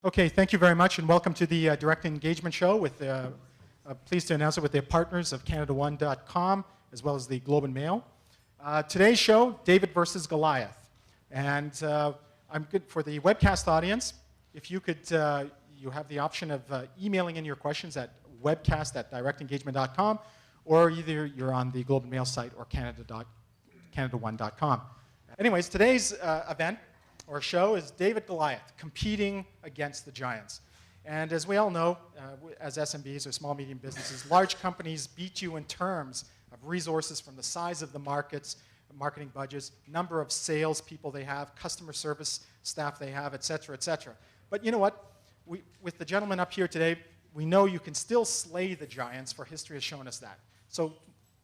Okay, thank you very much, and welcome to the Direct Engagement Show. Pleased to announce it with the partners of CanadaOne.com, as well as the Globe and Mail. Today's show, David versus Goliath. And I'm good for the webcast audience. If you could, you have the option of emailing in your questions at webcast@directengagement.com, or either you're on the Globe and Mail site or CanadaOne.com. Anyways, today's event or show is David Goliath, competing against the giants. And as we all know, as SMBs or small medium businesses, large companies beat you in terms of resources from the size of the markets, marketing budgets, number of sales people they have, customer service staff they have, et cetera, et cetera. But you know what? With the gentleman up here today, we know you can still slay the giants, for history has shown us that. So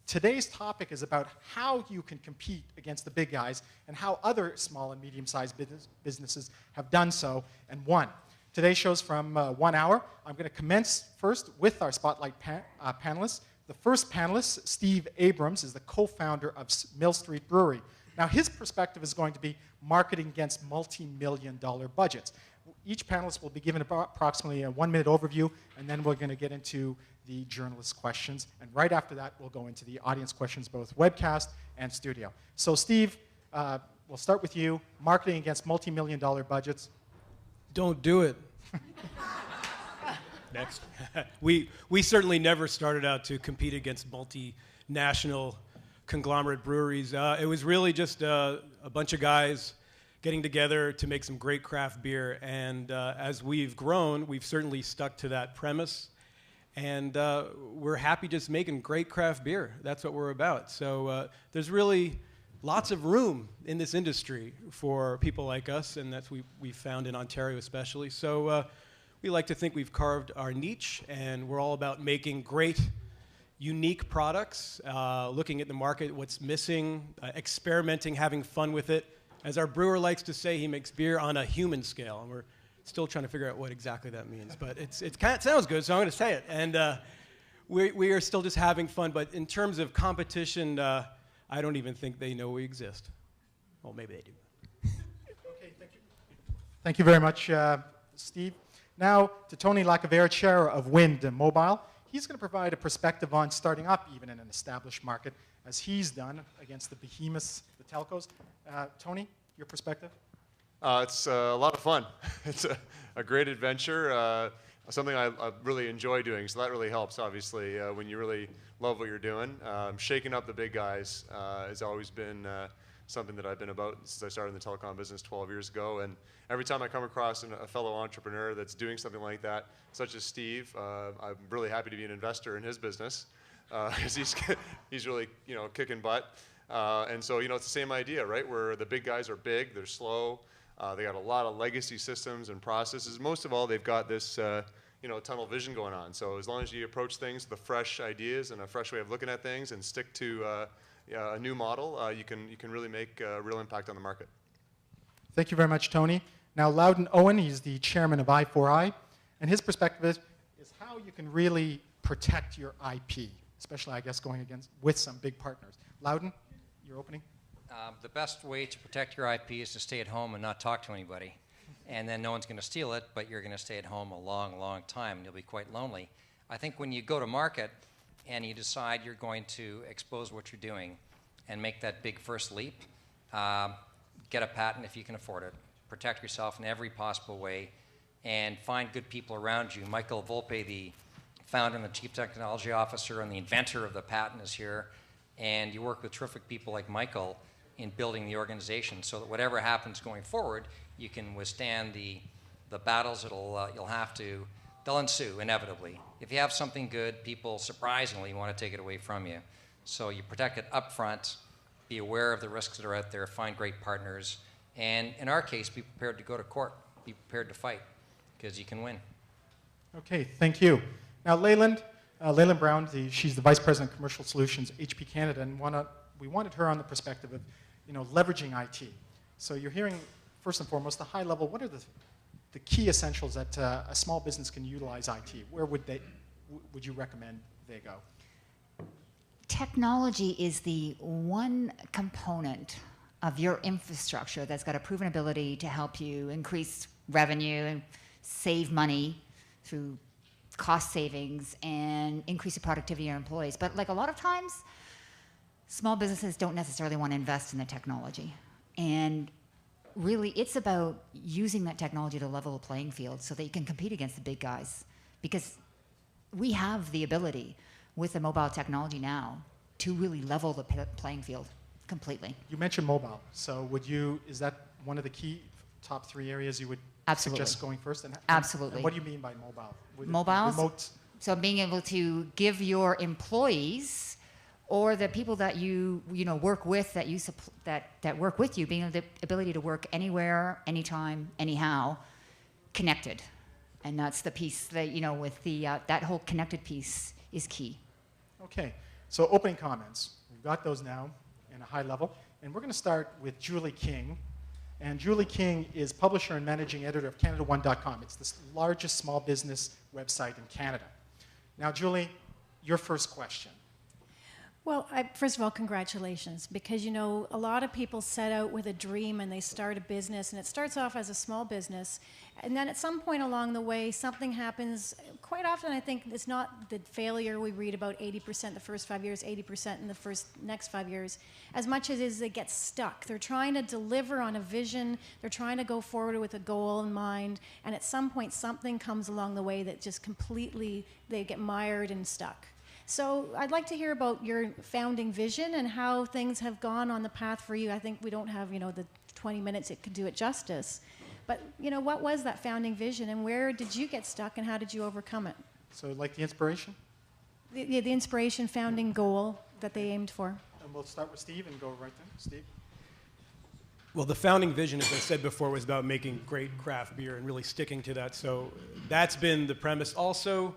today's topic is about how you can compete against the big guys and how other small and medium-sized businesses have done so and won. Today's show's from 1 hour. I'm going to commence first with our spotlight panelists. The first panelist, Steve Abrams, is the co-founder of Mill Street Brewery. Now, his perspective is going to be marketing against multi-million-dollar budgets. Each panelist will be given approximately a 1-minute overview, and then we're going to get into the journalist questions. And right after that, we'll go into the audience questions, both webcast and studio. So Steve, we'll start with you. Marketing against multi-million-dollar budgets. Don't do it. Next. We certainly never started out to compete against multinational conglomerate breweries. It was really just a bunch of guys getting together to make some great craft beer. And as we've grown, we've certainly stuck to that premise. And we're happy just making great craft beer. That's what we're about. So there's really lots of room in this industry for people like us, and that's we've found in Ontario especially. So we like to think we've carved our niche, and we're all about making great, unique products, looking at the market, what's missing, experimenting, having fun with it. As our brewer likes to say, he makes beer on a human scale, and we're still trying to figure out what exactly that means. But it sounds good, so I'm going to say it. And we are still just having fun, but in terms of competition, I don't even think they know we exist. Well, maybe they do. Okay, thank you. Thank you very much, Steve. Now to Tony Lacavera, chair of Wind and Mobile. He's going to provide a perspective on starting up even in an established market, as he's done against the behemoths, the telcos. Tony, your perspective? It's a lot of fun. It's a great adventure, something I really enjoy doing, so that really helps, obviously, when you really love what you're doing. Shaking up the big guys has always been something that I've been about since I started in the telecom business 12 years ago, and every time I come across a fellow entrepreneur that's doing something like that, such as Steve, I'm really happy to be an investor in his business, because he's really, kicking butt. And so, it's the same idea, right, where the big guys are big, they're slow, they got a lot of legacy systems and processes. Most of all, they've got this, tunnel vision going on. So as long as you approach things with fresh ideas and a fresh way of looking at things and stick to a new model, you can really make a real impact on the market. Thank you very much, Tony. Now, Loudon Owen, he's the chairman of I4I, and his perspective is how you can really protect your IP, especially, I guess, going with some big partners. Loudon, your opening? The best way to protect your IP is to stay at home and not talk to anybody. And then no one's going to steal it, but you're going to stay at home a long, long time, and you'll be quite lonely. I think when you go to market and you decide you're going to expose what you're doing and make that big first leap, get a patent if you can afford it, protect yourself in every possible way, and find good people around you. Michael Volpe, the founder and the chief technology officer and the inventor of the patent, is here, and you work with terrific people like Michael in building the organization so that whatever happens going forward, you can withstand the battles they'll ensue inevitably. If you have something good, people surprisingly want to take it away from you. So you protect it up front, be aware of the risks that are out there, find great partners, and in our case, be prepared to go to court, be prepared to fight, because you can win. Okay, thank you. Now Leyland Brown, she's the Vice President of Commercial Solutions, HP Canada, and we wanted her on the perspective of leveraging IT. So you're hearing, first and foremost, the high level, what are the key essentials that a small business can utilize IT? Where would you recommend they go? Technology is the one component of your infrastructure that's got a proven ability to help you increase revenue and save money through cost savings and increase the productivity of your employees. But like a lot of times, small businesses don't necessarily want to invest in the technology. And really, it's about using that technology to level the playing field so that you can compete against the big guys. Because we have the ability with the mobile technology now to really level the playing field completely. You mentioned mobile. So is that one of the key top 3 areas you would Absolutely. suggest going first? Absolutely. And what do you mean by mobile? Would it be Mobiles? remote? So being able to give your employees or the people that you work with, that work with you, being the ability to work anywhere, anytime, anyhow, connected. And that's the piece that, with the that whole connected piece is key. Okay, so opening comments. We've got those now in a high level. And we're going to start with Julie King. And Julie King is publisher and managing editor of CanadaOne.com. It's the largest small business website in Canada. Now, Julie, your first question. Well, first of all, congratulations, because, a lot of people set out with a dream and they start a business, and it starts off as a small business, and then at some point along the way, something happens. Quite often, I think it's not the failure we read about 80% the first 5 years, 80% in the next 5 years, as much as it is they get stuck. They're trying to deliver on a vision, they're trying to go forward with a goal in mind, and at some point, something comes along the way that just completely, they get mired and stuck. So I'd like to hear about your founding vision and how things have gone on the path for you. I think we don't have, the 20 minutes it could do it justice. But, what was that founding vision, and where did you get stuck, and how did you overcome it? So like the inspiration? The inspiration, founding goal that they aimed for. And we'll start with Steve and go right then. Steve? Well, the founding vision, as I said before, was about making great craft beer and really sticking to that. So that's been the premise. Also,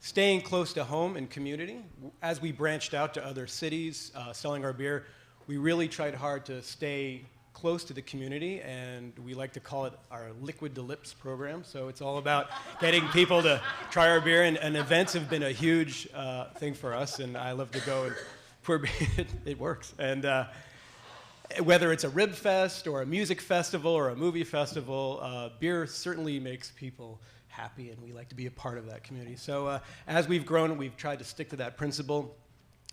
staying close to home and community. As we branched out to other cities, selling our beer, we really tried hard to stay close to the community, and we like to call it our Liquid to Lips program. So it's all about getting people to try our beer, and events have been a huge thing for us, and I love to go and pour beer. It works. And whether it's a rib fest or a music festival or a movie festival, beer certainly makes people happy, and we like to be a part of that community. So as we've grown, we've tried to stick to that principle.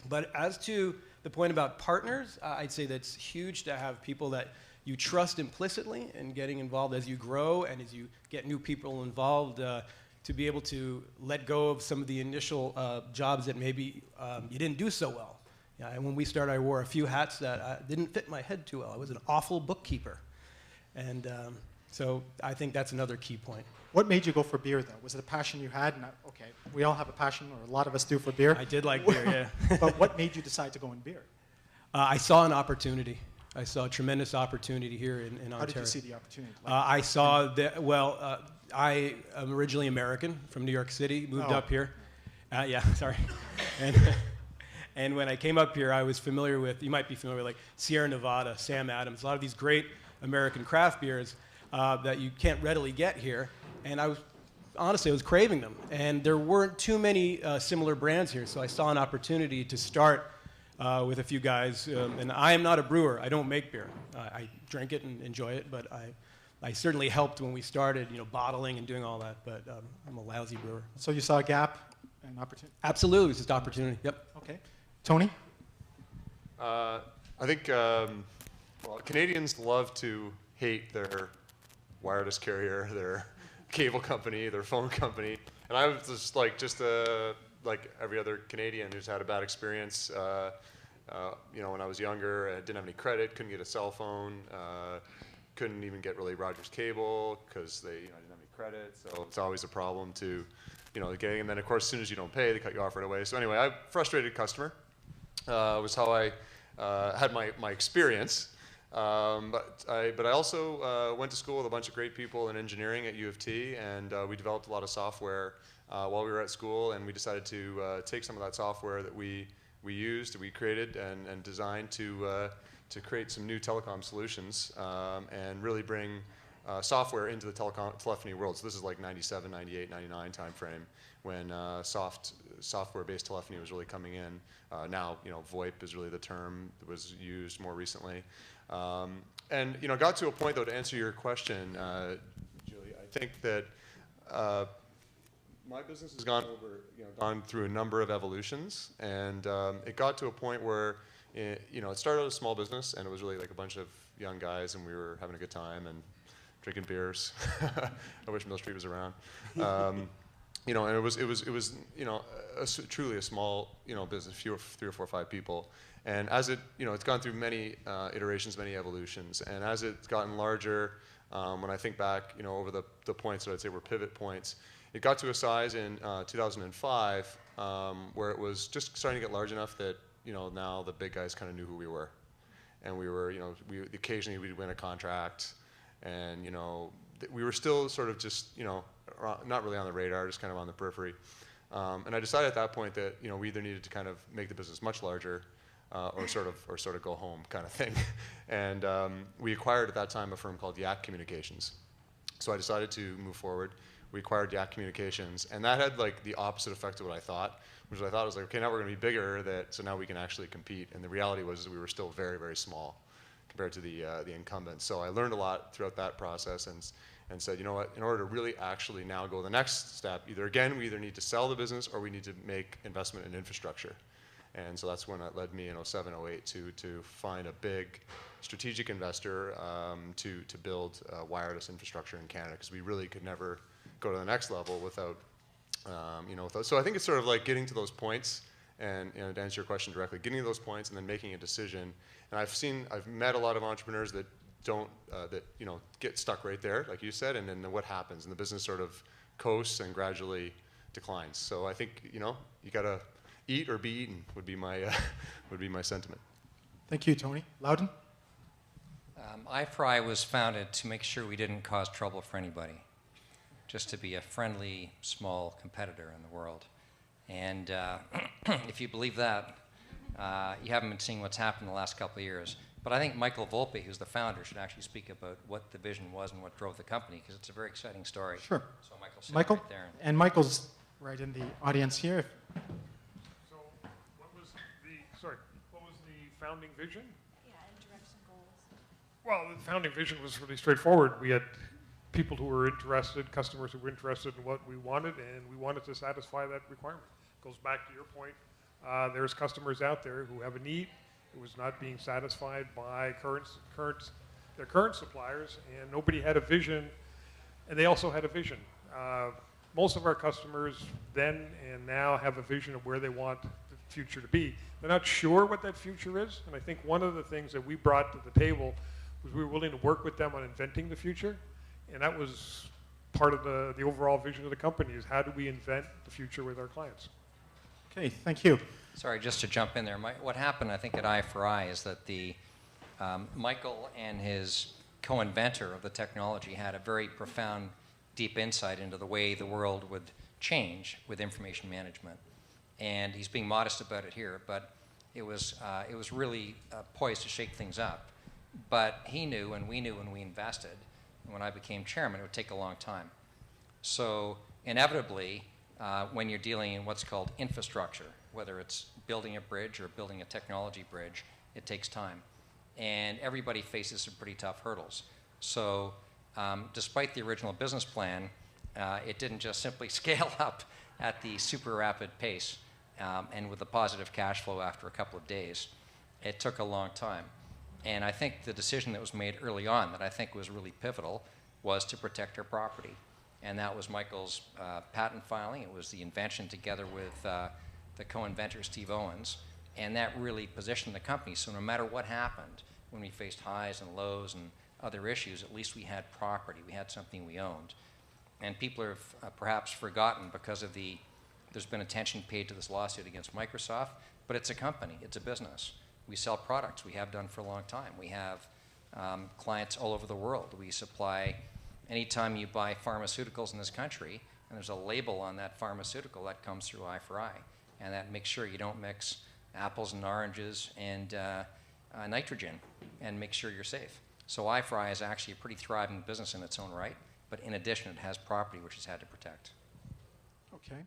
But as to the point about partners, I'd say that's huge to have people that you trust implicitly in getting involved as you grow and as you get new people involved, to be able to let go of some of the initial jobs that maybe you didn't do so well. And when we started, I wore a few hats that didn't fit my head too well. I was an awful bookkeeper. And so I think that's another key point. What made you go for beer, though? Was it a passion you had? Okay, we all have a passion, or a lot of us do, for beer. I did like beer, yeah. But what made you decide to go in beer? I saw an opportunity. I saw a tremendous opportunity here in Ontario. How did you see the opportunity? I saw that, I am originally American from New York City, moved up here. Yeah, sorry. And when I came up here, I was familiar with, you might be familiar with, like Sierra Nevada, Sam Adams, a lot of these great American craft beers that you can't readily get here. And I was craving them. And there weren't too many similar brands here, so I saw an opportunity to start with a few guys. And I am not a brewer. I don't make beer. I drink it and enjoy it, but I certainly helped when we started, bottling and doing all that, but I'm a lousy brewer. So you saw a gap and opportunity? Absolutely, it was just opportunity, yep. Okay. Tony? I think Canadians love to hate their wireless carrier, their cable company, their phone company, and I was just like every other Canadian who's had a bad experience. When I was younger, I didn't have any credit, couldn't get a cell phone, couldn't even get really Rogers Cable because they didn't have any credit. So it's always a problem to, getting. And then of course, as soon as you don't pay, they cut you off right away. So anyway, I'm a frustrated customer. Was how I had my experience. But I also went to school with a bunch of great people in engineering at U of T, and we developed a lot of software while we were at school, and we decided to take some of that software that we created and designed to create some new telecom solutions and really bring software into the telephony world. So this is like 97, 98, 99 timeframe when software-based telephony was really coming in. Now, VoIP is really the term that was used more recently. And got to a point, though, to answer your question, Julie, I think that my business has gone through a number of evolutions, and it got to a point where it started out as a small business, and it was really like a bunch of young guys, and we were having a good time and drinking beers. I wish Mill Street was around. And it was truly a small business, 3 or 4 or 5 people. And as it's gone through many iterations, many evolutions, and as it's gotten larger, when I think back, over the points that I'd say were pivot points, it got to a size in 2005 where it was just starting to get large enough that now the big guys kind of knew who we were, and we were occasionally we'd win a contract, and we were still sort of just not really on the radar, just kind of on the periphery. And I decided at that point that we either needed to kind of make the business much larger, or sort of go home kind of thing. And we acquired at that time a firm called Yak Communications. So I decided to move forward. We acquired Yak Communications, and that had like the opposite effect of what I thought, which I thought was like, okay, now we're going to be bigger, so now we can actually compete. And the reality was we were still very, very small compared to the incumbents. So I learned a lot throughout that process, and said, you know what, in order to really actually now go the next step, we either need to sell the business or we need to make investment in infrastructure. And so that's when it led me in 07, 08 to find a big strategic investor to build wireless infrastructure in Canada, because we really could never go to the next level without, so I think it's sort of like getting to those points, and to answer your question directly, getting to those points and then making a decision. And I've met a lot of entrepreneurs that get stuck right there, like you said, and then what happens? And the business sort of coasts and gradually declines. So I think, you gotta eat or be eaten would be my sentiment. Thank you, Tony. Loudon? iFry was founded to make sure we didn't cause trouble for anybody, just to be a friendly, small competitor in the world. And if you believe that, you haven't been seeing what's happened in the last couple of years. But I think Michael Volpe, who's the founder, should actually speak about what the vision was and what drove the company, because it's a very exciting story. Sure. So Michael? Right there. And Michael's right in the audience here. So what was the founding vision? Yeah, and direction goals. Well, the founding vision was really straightforward. We had people who were interested, customers who were interested in what we wanted, and we wanted to satisfy that requirement. Goes back to your point. There's customers out there who have a need. It was not being satisfied by their current suppliers, and nobody had a vision, and they also had a vision. Most of our customers then and now have a vision of where they want the future to be. They're not sure what that future is, and I think one of the things that we brought to the table was we were willing to work with them on inventing the future, and that was part of the overall vision of the company, is how do we invent the future with our clients. Okay, thank you. Sorry, just to jump in there. What happened, I think, at i4i is that Michael and his co-inventor of the technology had a very profound, deep insight into the way the world would change with information management. And he's being modest about it here, but it was really poised to shake things up. But he knew, and we knew when we invested, and when I became chairman, it would take a long time. So inevitably, when you're dealing in what's called infrastructure, whether it's building a bridge or building a technology bridge, it takes time. And everybody faces some pretty tough hurdles. So despite the original business plan, it didn't just simply scale up at the super rapid pace and with a positive cash flow after a couple of days. It took a long time. And I think the decision that was made early on that I think was really pivotal was to protect our property. And that was Michael's patent filing. It was the invention together with the co-inventor, Steve Owens. And that really positioned the company. So no matter what happened, when we faced highs and lows and other issues, at least we had property. We had something we owned. And people have perhaps forgotten because of there's been attention paid to this lawsuit against Microsoft, but it's a company, it's a business. We sell products, we have done for a long time. We have clients all over the world. We supply, anytime you buy pharmaceuticals in this country, and there's a label on that pharmaceutical, that comes through i4i. And that makes sure you don't mix apples and oranges and nitrogen, and make sure you're safe. So i4i is actually a pretty thriving business in its own right, but in addition, it has property which it's had to protect. Okay.